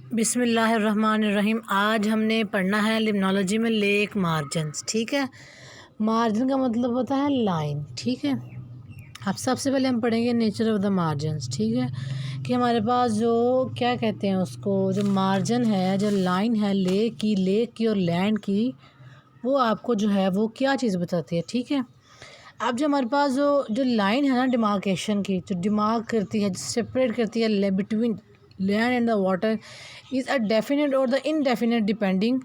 बिस्मिल्लाहिर्रहमानिर्रहीम। आज हमने पढ़ना है लिम्नोलॉजी में लेक मार्जिन्स। ठीक है, मार्जिन का मतलब होता है लाइन। ठीक है, अब सबसे पहले हम पढ़ेंगे नेचर ऑफ द मार्जिन्स। ठीक है, कि हमारे पास जो क्या कहते हैं उसको, जो मार्जिन है, जो लाइन है लेक की और लैंड की, वो आपको जो है वो क्या चीज़ बताती है। ठीक है, अब जो हमारे पास जो जो लाइन है ना डिमार्केशन की, जो डिमार्क करती है, जो सेपरेट करती है between land and the water, is a definite और the indefinite depending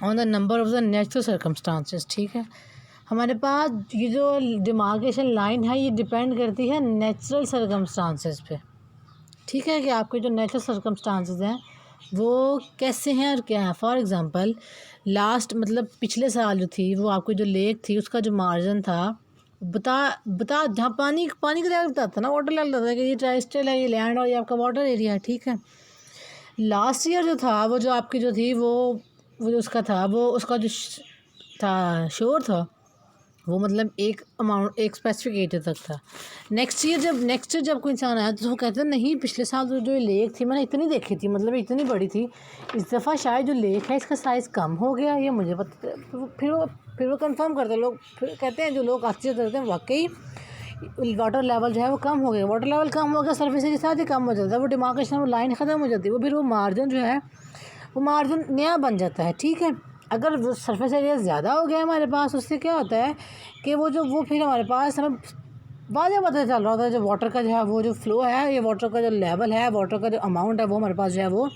on the number of the natural circumstances. ठीक है, हमारे पास ये जो डिमार्केशन लाइन है ये डिपेंड करती है नेचुरल सर्कमस्टांसेस पे। ठीक है, कि आपके जो नेचुरल सर्कमस्टांसेस हैं वो कैसे हैं और क्या है। फॉर एग्ज़ाम्पल लास्ट मतलब पिछले साल जो थी वो आपकी जो लेक थी उसका जो मार्जिन था बता बता जहाँ पानी पानी का लेवल बताता ना, वाटर लेवल बताता है कि ये ट्राइस्टल है, ये लैंड और ये आपका वाटर एरिया है। ठीक है, लास्ट ईयर जो था वो जो आपकी जो थी वो जो उसका था वो उसका जो था शोर था वो मतलब एक अमाउंट एक स्पेसिफिक एरिया तक था। नेक्स्ट ईयर जब कोई इंसान आया तो वो कहते हैं नहीं पिछले साल जो जो लेक थी मैंने इतनी देखी थी, मतलब इतनी बड़ी थी, इस दफ़ा शायद जो लेक है इसका साइज़ कम हो गया, ये मुझे पता। फिर वो कंफर्म करते हैं लोग, फिर कहते हैं जो लोग आश्चर्य करते हैं वाकई वाटर लेवल जो है वो कम हो गया। वाटर लेवल कम हो गया, सरफेस के साथ ही कम हो जाता है, वो डिमार्केशन वो लाइन ख़त्म हो जाती है, वो फिर वो मार्जिन जो है वो मार्जिन नया बन जाता है। ठीक है, अगर वो सरफेस एरिया ज़्यादा हो गया हमारे पास, उससे क्या होता है कि वो फिर हमारे पास हमें वाज़ह पता चल रहा होता है जो वाटर का जो है वो जो फ्लो है, ये वाटर का जो लेवल है, वाटर का जो अमाउंट है वो हमारे पास जो है वो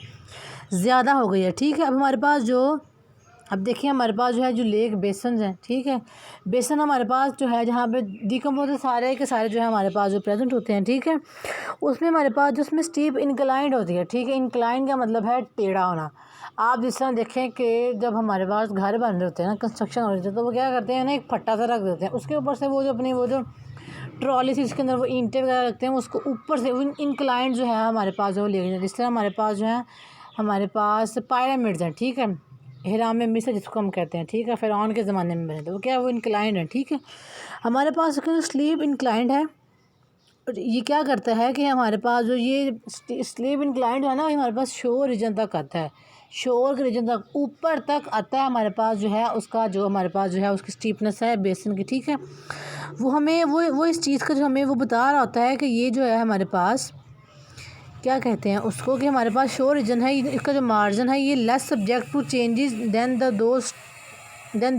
ज़्यादा हो गई है। ठीक है, अब हमारे पास जो अब देखिए हमारे पास जो है जो लेक बेसन हैं। ठीक है, बेसन हमारे पास जो है जहाँ पे डिकम्पोज सारे के सारे जो है हमारे पास जो प्रेजेंट होते हैं। ठीक है, उसमें हमारे पास जो उसमें स्टीप इंक्लाइंड होती है। ठीक है, इंक्लाइन का मतलब है टेढ़ा होना। आप जिस तरह देखें कि जब हमारे पास घर बन रहे होते हैं ना, कंस्ट्रक्शन हो रही होती है, तो वो क्या करते हैं ना, एक फट्टा सा रख देते हैं, उसके ऊपर से वो जो अपनी वो जो ट्रॉली से इसके अंदर वो ईंटें वगैरह रखते हैं, उसको ऊपर से इंक्लाइंड जो है हमारे पास जो ले जाते हैं। इस तरह हमारे पास जो है हमारे पास पायरामिड्स हैं। ठीक है, हिराम में मिस्र जिसको हम कहते हैं। ठीक है, फ़िरौन के ज़माने में बने थे, वो क्या है वो इंक्लाइंड है। ठीक है, हमारे पास स्लीप इंक्लाइंड है, और ये क्या करता है कि हमारे पास जो ये स्लीप इंक्लाइंड है ना, हमारे पास शोर रीजन तक आता है, शोर के रीजन तक ऊपर तक आता है हमारे पास जो है उसका जो हमारे पास जो है उसकी स्टीपनेस है बेसिन की। ठीक है, वो हमें वो इस चीज़ का जो हमें वो बता रहा होता है कि ये जो है हमारे पास क्या कहते हैं उसको, कि हमारे पास शोर रीजन है, इसका जो मार्जिन है ये less subject to changes then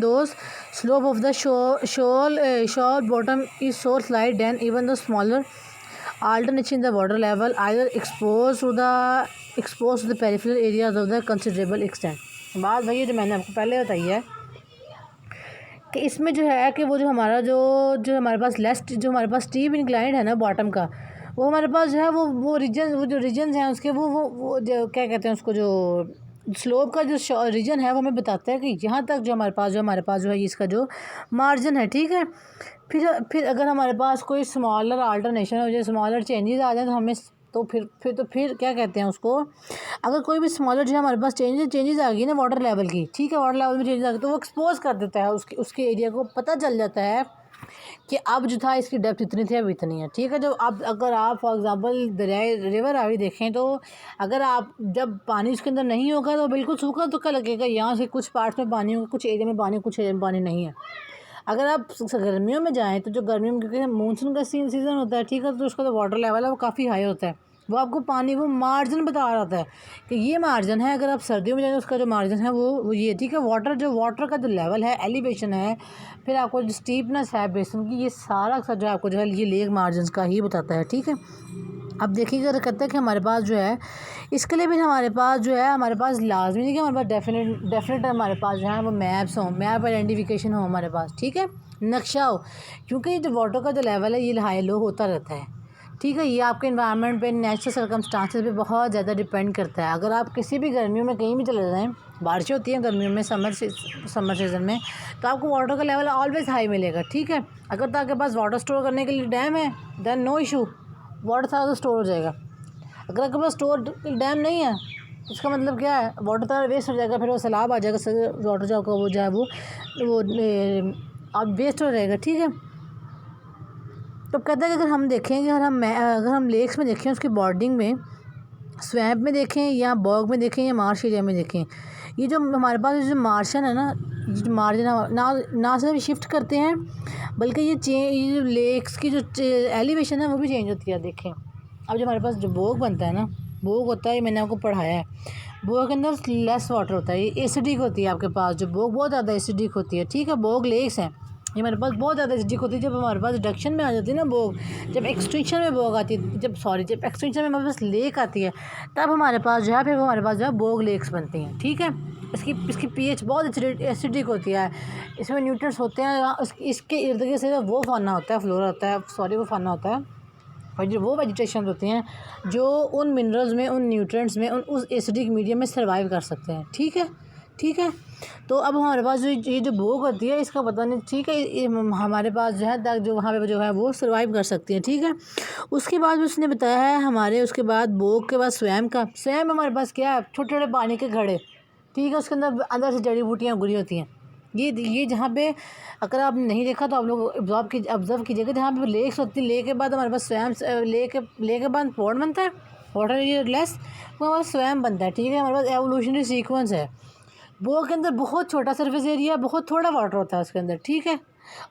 those slope of the shore bottom is so slight then even the smaller alternation in the water level either exposed to the peripheral areas of the considerable extent। बात भैया जो मैंने आपको पहले बताई है कि इसमें जो है कि वो जो हमारा जो जो हमारे पास जो हमारे पास स्टीप इंक्लाइंड है ना बॉटम का, वो हमारे पास जो है वो जो रीजन हैं उसके वो जो क्या कहते हैं उसको, जो स्लोप का जो रीजन है वो हमें बताता है कि यहाँ तक जो हमारे पास जो है इसका जो मार्जिन है। ठीक है, फिर अगर हमारे पास कोई स्मॉलर अल्टरनेशन हो जाए, स्मॉलर चेंजेस आ जाए तो हमें फिर क्या कहते हैं उसको, अगर कोई भी स्मॉलर जो है हमारे पास चेंजेस आ गई ना वाटर लेवल की। ठीक है, वाटर लेवल में चेंजेस आ गई तो वो एक्सपोज कर देता है उसके एरिया को, पता चल जाता है कि अब जो था इसकी डेप्थ इतनी थी अब इतनी है। ठीक है, जब अब अगर आप फॉर एग्जांपल दरियाए रिवर रावी देखें तो अगर आप जब पानी उसके अंदर नहीं होगा तो बिल्कुल सूखा तो लगेगा, यहाँ से कुछ पार्ट्स में पानी होगा, कुछ एरिया में पानी, कुछ एरिया में पानी नहीं है। अगर आप गर्मियों में जाएँ तो जो गर्मियों में क्योंकि मानसून का सीज़न होता है। ठीक है, तो उसका जो वाटर लेवल है वो काफ़ी हाई होता है, वो आपको पानी वो मार्जिन बता रहा होता है कि ये मार्जिन है। अगर आप सर्दियों में जाएँ तो उसका जो मार्जिन है वो ये। ठीक है, वाटर का जो लेवल है, एलिवेशन है, फिर आपको जो स्टीपनेस है बेसिन की, ये सारा जो आपको जो है ये लेक मार्जिन का ही बताता है। ठीक है, अब देखिएगा कहते हैं कि हमारे पास जो है इसके लिए भी हमारे पास जो है हमारे पास लाजमी नहीं कि हमारे पास डेफिनेट हमारे पास जो है वो मैप्स हों, मैप आइडेंटिफिकेशन हो हमारे पास। ठीक है, नक्शा हो, क्योंकि जो वाटर का जो लेवल है ये हाई लो होता रहता है। ठीक है, ये आपके इन्वायरमेंट पे, नेचुरल सर्कमस्टांसेस पे बहुत ज़्यादा डिपेंड करता है। अगर आप किसी भी गर्मियों में कहीं भी चले जाएँ, बारिशें होती हैं गर्मियों में, समर सीज़न में, तो आपको वाटर का लेवल ऑलवेज़ हाई मिलेगा। ठीक है, अगर तो आपके पास वाटर स्टोर करने के लिए डैम है देन नो इशू, वाटर सारा स्टोर हो जाएगा। अगर आपके पास डैम नहीं है इसका मतलब क्या है, वाटर सारा वेस्ट हो जाएगा, फिर वो सैलाब आ जाएगा, वाटर जो आपका वो जो है वो आप वेस्ट हो जाएगा। ठीक है, तो कहते हैं कि अगर हम देखें कि अगर हम लेक्स में देखें उसकी बॉर्डिंग में स्वैम्प में देखें या बॉग में देखें या मार्श एरिया में देखें, ये जो हमारे पास जो मार्शन है ना, जो मार्जिन ना सिर्फ शिफ्ट करते हैं बल्कि ये जो लेक्स की जो एलिवेशन है वो भी चेंज होती है। देखें अब जो हमारे पास जो बोग बनता है ना, बोग होता है, मैंने आपको पढ़ाया है, बोग के अंदर लेस वाटर होता है, ये एसिडिक होती है आपके पास, जो बोग बहुत ज़्यादा एसिडिक होती है, ठीक है। बोग लेक्स हैं ये हमारे पास बहुत ज़्यादा एसिडिक होती है। जब हमारे पास रिडक्शन में आ जाती है ना बोग, जब एक्सटेंशन में बोग आती है, जब एक्सटेंशन में हमारे पास लेक आती है, तब हमारे पास जो है फिर हमारे पास जो है बोग लेक्स बनती हैं, ठीक है। इसकी पीएच बहुत एसिडिक होती है, इसमें न्यूट्रिएंट्स होते हैं, इसके इर्द गिर्द से वो फाना होता है, फ्लोरा होता है, वो फाना होता है, और जो वो वेजिटेशन होती हैं जो उन मिनरल्स में, उन न्यूट्रिएंट्स में, उस एसिडिक मीडियम में सर्वाइव कर सकते हैं, ठीक है, ठीक है। तो अब हमारे पास ये जो बोग होती है इसका पता नहीं, ठीक है, हमारे पास जो है जो वहाँ पे जो है वो सर्वाइव कर सकती है, ठीक है। उसके बाद उसने बताया है हमारे, उसके बाद बोग के बाद स्वयं का, स्वयं हमारे पास क्या है, छोटे छोटे पानी के घड़े, ठीक है, उसके अंदर से जड़ी बूटियाँ उगरी होती हैं। ये जहाँ पे अगर आपने नहीं देखा तो आप लोग ऑब्ज़र्व कीजिएगा, जहाँ पे लेक्स होती है, लेक के बाद हमारे पास स्वयं, लेक के बाद पॉन्ड बनता है, वाटर लेस, वो हमारा स्वयं बनता है, ठीक है। हमारे पास एवोल्यूशनरी सीक्वेंस है। वो के अंदर बहुत छोटा सरफेस एरिया, बहुत थोड़ा वाटर होता है उसके अंदर, ठीक है।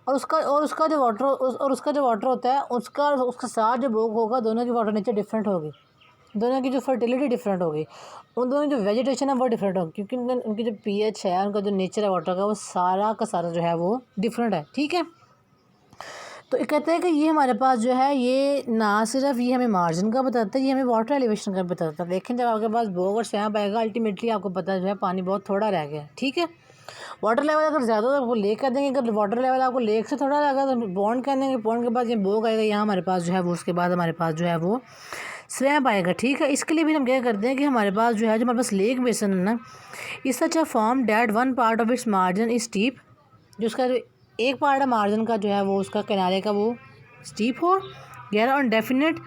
और उसका जो वाटर होता है, उसका साथ जो बोग होगा, दोनों की वाटर नेचर डिफरेंट होगी, दोनों की जो फर्टिलिटी डिफरेंट होगी, उन दोनों की जो वेजिटेशन है वो डिफरेंट होगी, क्योंकि उनकी जो पीएच है, उनका जो नेचर है वाटर का, वो सारा का सारा जो है वो डिफरेंट है, ठीक है। तो कहते हैं कि ये हमारे पास जो है ये ना सिर्फ ये हमें मार्जिन का बताता है, ये हमें वाटर एलिवेशन का बताता है। लेकिन जब आपके पास बोग और स्वैम्प आएगा, अल्टीमेटली आपको पता जो है पानी बहुत थोड़ा रह गया, ठीक है। वाटर लेवल अगर ज़्यादा तो वो लेक कर देंगे, अगर वाटर लेवल आपको लेक से थोड़ा लगा तो बॉन्ड कर देंगे, बॉन्ड के बाद ये बोग आएगा यहाँ हमारे पास जो है वो, उसके बाद हमारे पास जो है वो स्वैम्प आएगा, ठीक है। इसके लिए भी हम क्या करते हैं कि हमारे पास जो है, जो हमारे पास लेक बेसन है ना, is such a form that one part of its margin is steep, जो उसका जो एक पार्ट है मार्जिन का जो है वो, उसका किनारे का वो स्टीप हो, गहरा और definite,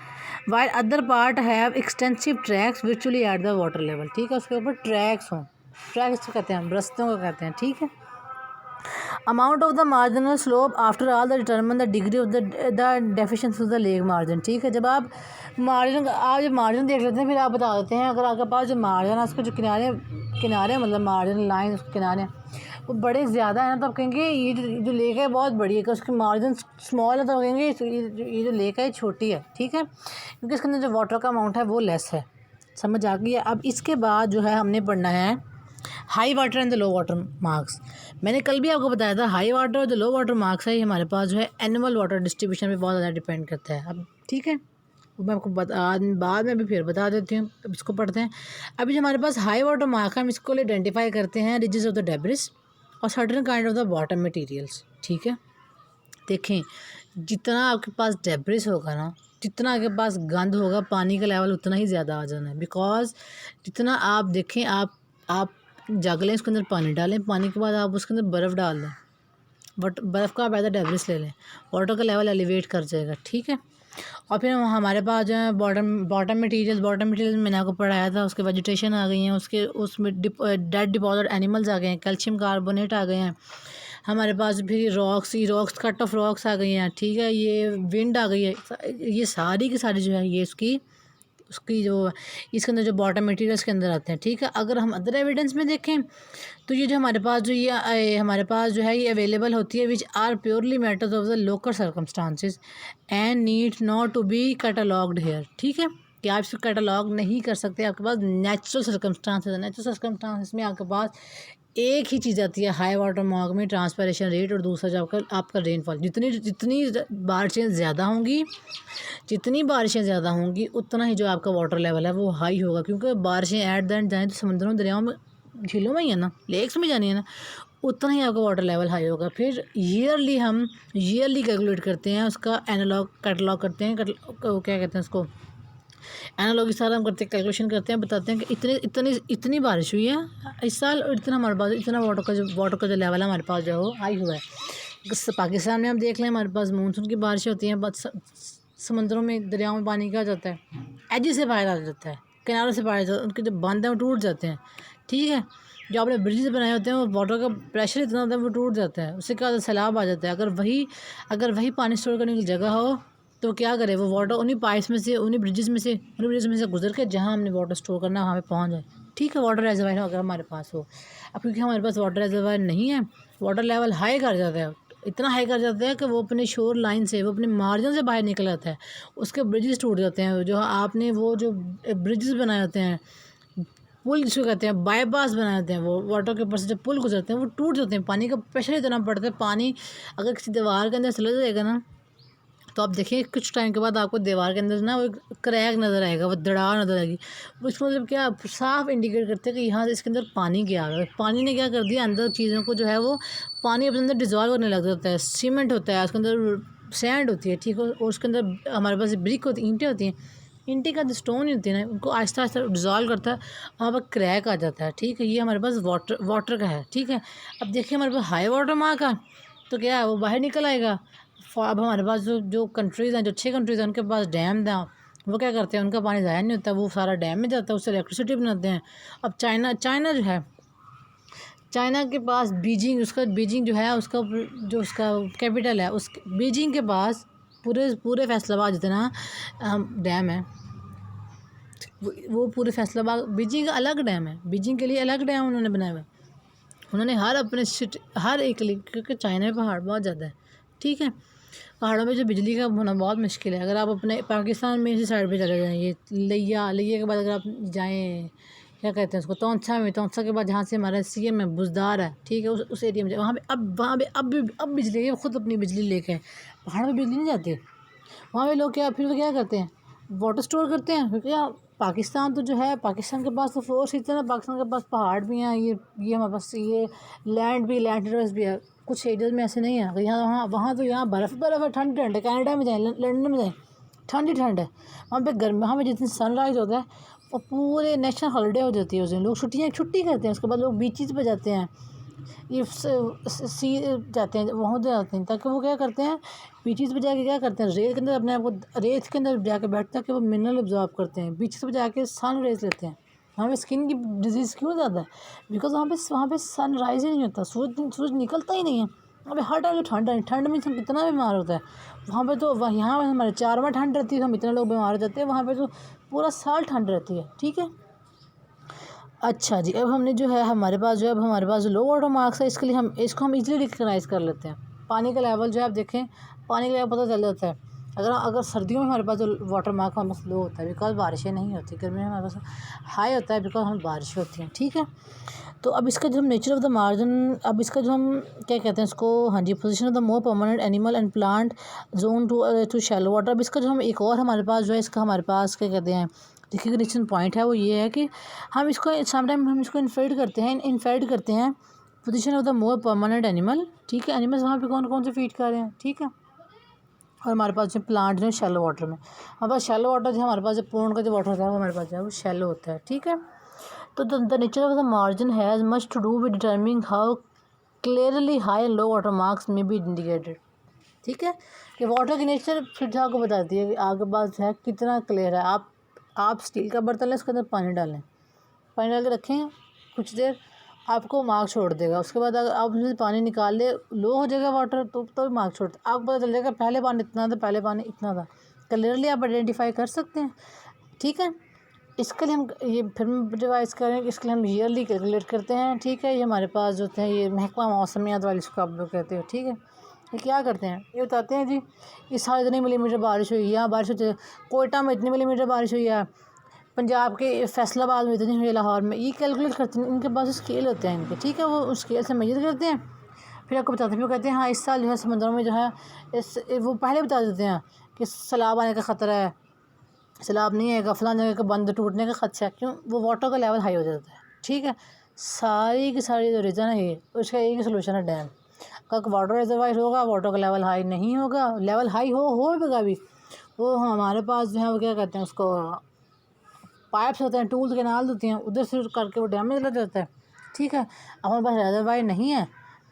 while other part have extensive tracks विचुअली एट द वाटर लेवल, ठीक है। उसके ऊपर ट्रैक्स हों, ट्रैक्स कहते हैं हम, रस्तों को कहते हैं, ठीक है। Amount of the marginal slope after all the determine the degree of the deficiency of the lake margin, ठीक है। जब आप जब मार्जिन देख लेते हैं, फिर आप बता देते हैं अगर आपके पास जो मार्जिन है उसके जो किनारे मतलब मार्जिन लाइन उसके किनारे वो बड़े ज़्यादा है ना, तो आप कहेंगे ये जो लेक है बहुत बड़ी है, कि उसकी मार्जिन स्मॉल है, तो आप कहेंगे ये जो लेक है छोटी है, ठीक है, क्योंकि इसके अंदर जो वाटर का अमाउंट है वो लेस है। समझ आ गई है। अब इसके बाद जो है हमने पढ़ना है high water and the low water marks. मैंने कल भी आपको बताया था हाई वाटर और जो लो वाटर मार्क्स है ये हमारे पास जो है एनुअल वाटर डिस्ट्रीब्यूशन पे बहुत ज़्यादा डिपेंड करता है। अब ठीक है, वो मैं आपको बाद में भी फिर बता देती हूँ। अब इसको पढ़ते हैं। अभी जो हमारे पास हाई वाटर मार्क है, हम इसको आइडेंटिफाई करते हैं रिजेस ऑफ द डेब्रिस और certain kind of the bottom materials, ठीक है। देखें, जितना आपके पास डेब्रिस होगा ना, जितना आपके पास गंद होगा, पानी का लेवल उतना ही ज़्यादा आ जाना है। बिकॉज जितना आप देखें, आप जग लें, उसके अंदर पानी डालें, पानी के बाद आप उसके अंदर बर्फ़ डाल दें, बट बर्फ़ का आप एज डेब्रिस ले लें, वाटर का लेवल एलिवेट कर जाएगा, ठीक है। और फिर हमारे पास जो है बॉटम मटीरियल मैंने आपको पढ़ाया था, उसके वेजिटेशन आ गई हैं, उसमें डेड डिपॉजिट एनिमल्स आ गए हैं, कैल्शियम कार्बोनेट आ गए हैं हमारे पास, फिर रॉक्स कट ऑफ रॉक्स आ गई हैं, ठीक है, ये विंड आ गई है। ये सारी की सारी जो है ये उसकी जो इसके अंदर जो बॉटम मटेरियल्स के अंदर आते हैं, ठीक है। अगर हम अदर एविडेंस में देखें तो ये जो हमारे पास जो है ये अवेलेबल होती है, which are purely matters of the local circumstances and need not to be catalogued here, ठीक है, कि आप इसको कैटलॉग नहीं कर सकते। आपके पास नेचुरल सर्कमस्टांसिस में आपके पास एक ही चीज़ आती है हाई वाटर मार्क में, ट्रांसपरेशन रेट, और दूसरा जो आपका रेनफॉल। जितनी बारिशें ज़्यादा होंगी उतना ही जो आपका वाटर लेवल है वो हाई होगा, क्योंकि बारिशें एट द एंड जाएँ तो समुद्रों दरियाओं में, झीलों में ही है ना, लेक्स में जानी है ना, उतना ही आपका वाटर लेवल हाई होगा। फिर हम ईयरली कैलकुलेट करते हैं, उसका कैटलॉग करते हैं, क्या कहते हैं उसको, एनालॉगी सारा हम करते हैं, कैलकुलेशन करते हैं, बताते हैं कि इतनी बारिश हुई है इस साल, और इतना हमारे पास इतना वाटर का जो लेवल है हमारे पास जो है वो हाई हुआ है। पाकिस्तान में हम देख लें, हमारे पास मानसून की बारिशें होती हैं, बस समुद्रों में, दरियाओं में पानी क्या जाता है, एजी से बाहर आ जाता है, किनारों से बाहर जाता है, उनके जो बांध हैं वो टूट जाते हैं, ठीक है। जो आपने ब्रिजेस बनाए होते हैं वो वाटर का प्रेशर इतना होता है वो टूट जाता है, उससे क्या होता है, सैलाब आ जाता है। अगर वही पानी स्टोर करने की जगह हो तो क्या करे वो वाटर उन्हीं पाइप्स में से, उन्हीं ब्रिजेस में से गुजर के जहाँ हमने वाटर स्टोर करना है वहाँ पे पहुँच जाए। ठीक है, वाटर रिजर्वायर अगर हमारे पास हो। अब क्योंकि हमारे पास वाटर रिजर्वायर नहीं है, वाटर लेवल हाई कर जाता है, इतना हाई कर जाता है कि वो अपने शोर लाइन से, वो अपने मार्जिन से बाहर निकल आता है, उसके ब्रिजेस टूट जाते हैं। जो आपने वो जो ब्रिजेस बनाए होते हैं, पुल जिसको कहते हैं, बाईपास बनाए होते हैं, वो वाटर के ऊपर से जब पुल गुजरते हैं वो टूट जाते हैं। पानी का प्रेशर इतना पड़ता है, पानी अगर किसी दीवार के अंदर चला जाएगा ना, तो आप देखिए कुछ टाइम के बाद आपको दीवार के अंदर ना वो एक क्रैक नज़र आएगा, वो दरार नज़र आएगी। वो इसको मतलब क्या साफ इंडिकेट करते हैं कि यहाँ से इसके अंदर पानी गया है। पानी ने क्या कर दिया, अंदर चीज़ों को जो है वो पानी अपने अंदर डिज़ोल्व करने लग जाता है। सीमेंट होता है उसके अंदर, सैंड होती है, ठीक है, और उसके अंदर हमारे पास ब्रिक होती है, ईंटें होती हैं, ईंटें का जो स्टोन होती है ना, उनको आहिस्ता आहिस्ता डिज़ोल्व करता है, वहाँ पर क्रैक आ जाता है। ठीक है, ये हमारे पास वाटर का है। ठीक है, अब देखिए हमारे पास हाई वाटर मार्क का तो क्या है, वो बाहर निकल आएगा। अब हमारे पास जो कंट्रीज़ हैं, जो 6 कंट्रीज़ हैं, उनके पास डैम था, वो क्या करते हैं, उनका पानी ज़ाया नहीं होता, वो सारा डैम में जाता है, उससे इलेक्ट्रिसिटी बनाते हैं। अब चाइना जो है, चाइना के पास बीजिंग जो है उसका जो उसका कैपिटल है, उस बीजिंग के पास पूरे फैसलाबाद जितना डैम है, वो पूरे फैसलाबाद बीजिंग का अलग डैम है, बीजिंग के लिए अलग डैम उन्होंने बनाया हुआ है। उन्होंने हर एक लिए, क्योंकि चाइना में पहाड़ बहुत ज़्यादा है। ठीक है, पहाड़ों में जो बिजली का होना बहुत मुश्किल है। अगर आप अपने पाकिस्तान में इसी साइड पे चले जाएँ, ये लिया के बाद अगर आप जाएँ, क्या कहते हैं उसको, तौंसा के बाद जहाँ से हमारा सीएम है बुज़दार है, ठीक है, उस एरिया में जाए, वहाँ पे अब बिजली है, खुद अपनी बिजली लेके आए। पहाड़ में बिजली नहीं जाती, वहाँ पे लोग फिर वो क्या करते हैं, वाटर स्टोर करते हैं। क्योंकि पाकिस्तान तो जो है, पाकिस्तान के पास तो फोर्स इतना है, पाकिस्तान के पास पहाड़ भी हैं, ये हमारे पास ये लैंड टेरेस भी है। कुछ एरियाज में ऐसे नहीं है, अगर यहाँ वहाँ तो यहाँ बर्फ़ है, ठंड है। कनाडा में जाए, लंदन में जाए, ठंड ही ठंड है वहाँ पे, गर्मी। वहाँ पे जितनी सनराइज़ होता है वो पूरे नेशनल हॉलीडे हो जाती है उस दिन, लोग छुट्टी करते हैं। उसके बाद लोग बीचेस पे जाते हैं, ये सी जाते हैं, वहाँ जाते हैं, ताकि वो क्या करते हैं, बीचेस पे जाके क्या करते हैं, रेत के अंदर अपने आप को, रेत के अंदर जाके बैठते हैं कि वो मिनरल ऑब्जॉर्व करते हैं। बीचेस पे जाके सन रेज लेते हैं। वहाँ पे स्किन की डिजीज़ क्यों ज़्यादा है, बिकॉज वहाँ पे सन राइज ही नहीं होता, सूरज निकलता ही नहीं है। वहाँ पे हर टाइम ठंड में इंसान कितना बीमार होता है। वहाँ पे तो यहाँ हमारे 4 माह ठंड रहती है, हम इतने लोग बीमार हो जाते हैं, वहाँ पे तो पूरा साल ठंड रहती है। ठीक है, अच्छा जी, अब हमने जो है हमारे पास जो लो वाटर मार्क्स है, इसको हम इजीली रिकग्नाइज़ कर लेते हैं। पानी का लेवल जो है आप देखें, पानी का लेवल पता चल जाता है। अगर सर्दियों में हमारे पास जो वाटर मार्क हमारे पास लो होता है, बिकॉज बारिशें नहीं होती। गर्मी में हमारे पास हाई होता है, बिकॉज हमें बारिश होती हैं। ठीक है, तो अब इसका जो हम नेचर ऑफ द मार्जिन, अब इसका जो हम क्या कहते हैं इसको, हाँ जी, position of the more permanent animal and plant zone to shallow water. अब इसका जो हम एक और हमारे पास जो है, इसका हमारे पास क्या कहते हैं रिकग्निशन पॉइंट है, वो ये है कि हम इसको समटाइम हम इसको इन्फेड करते हैं position of the more permanent animal. ठीक है, एनिमल्स वहाँ पे कौन कौन से फीड कर रहे हैं। ठीक है, और हमारे पास जो प्लांट जो है शैलो वाटर में, हमारे पास शैलो वाटर जो हमारे पास जो पौंड का जो वाटर होता है वो हमारे पास जो है वो शैलो होता है। ठीक है, तो the nature of the margin has much to do with determining how clearly high and low water marks may be indicated. ठीक है, कि वाटर की नेचर फिर आपको बताती है कि आपके पास जो है कितना क्लियर है। आप स्टील का बर्तन लें, उसके अंदर पानी डाल के रखें कुछ देर, आपको मार्क छोड़ देगा। उसके बाद अगर आप उसमें पानी निकाल ले, लो हो जाएगा वाटर, तो मार्क छोड़, आपको पता चल जाएगा पहले पानी इतना था, पहले पानी इतना था, क्लियरली आप आइडेंटिफाई कर सकते हैं। ठीक है, इसके लिए हम ये फिर डिवाइस करें, इसके लिए हम ईयरली कैलकुलेट करते हैं। ठीक है, ये हमारे पास जो होते हैं ये महकमा मौसमियात वाली, इसको आप लोग कहते हो। ठीक है, ये क्या करते हैं, ये बताते हैं जी इस साल इतने मिलीमीटर बारिश हुई, यहाँ बारिश होती है, कोयटा में इतने मिलीमीटर बारिश हुई है, पंजाब के फैसलाबाद में इतनी हुई, लाहौर में, ये कैलकुलेट करते हैं। इनके पास स्केल होते हैं इनके। ठीक है, वो उस स्केल से मेजर करते हैं, फिर आपको बताते हैं, फिर कहते हैं हाँ इस साल जो है समंदरों में जो है वो पहले बता देते हैं कि सैलाब आने का ख़तरा है, सैलाब नहीं आएगा, फलां जगह का बंद टूटने का खदशा है। क्यों, वो वाटर का लेवल हाई हो जाता है। ठीक है, सारी की सारी जो रीज़न है ये, उसका एक ही सोल्यूशन है, डैम का वाटर रिजर्वायर होगा, वाटर का लेवल हाई नहीं होगा, लेवल हाई होगा भी, वो हमारे पास जो है वो क्या कहते हैं उसको, पाइप्स होते हैं, टूल्स कैनाल होती हैं, उधर से करके वो डैम में चला जाता है। ठीक है, अब हमारे पास रिजर्वायर नहीं है,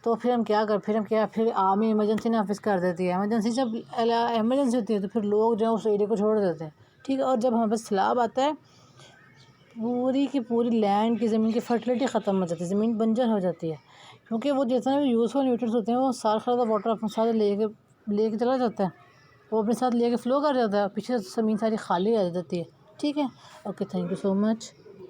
तो फिर हम क्या, फिर आर्मी इमरजेंसी ऑफिस कर देती है। इमरजेंसी जब इमरजेंसी होती है तो फिर लोग जो है उस एरिया को छोड़ देते हैं। ठीक है, और जब हमारे पास सैलाब आता है, पूरी की पूरी लैंड की ज़मीन की फर्टिलिटी ख़त्म हो जाती है, ज़मीन बंजर हो जाती है, क्योंकि वो जितने भी यूज़फुल न्यूट्रिएंट्स होते हैं वो सारा वाटर अपने साथ लेके चला जाता है। वो अपने साथ लेके फ़्लो कर जाता है, पीछे ज़मीन सारी खाली रह जाती है। ठीक है, okay, thank you so much.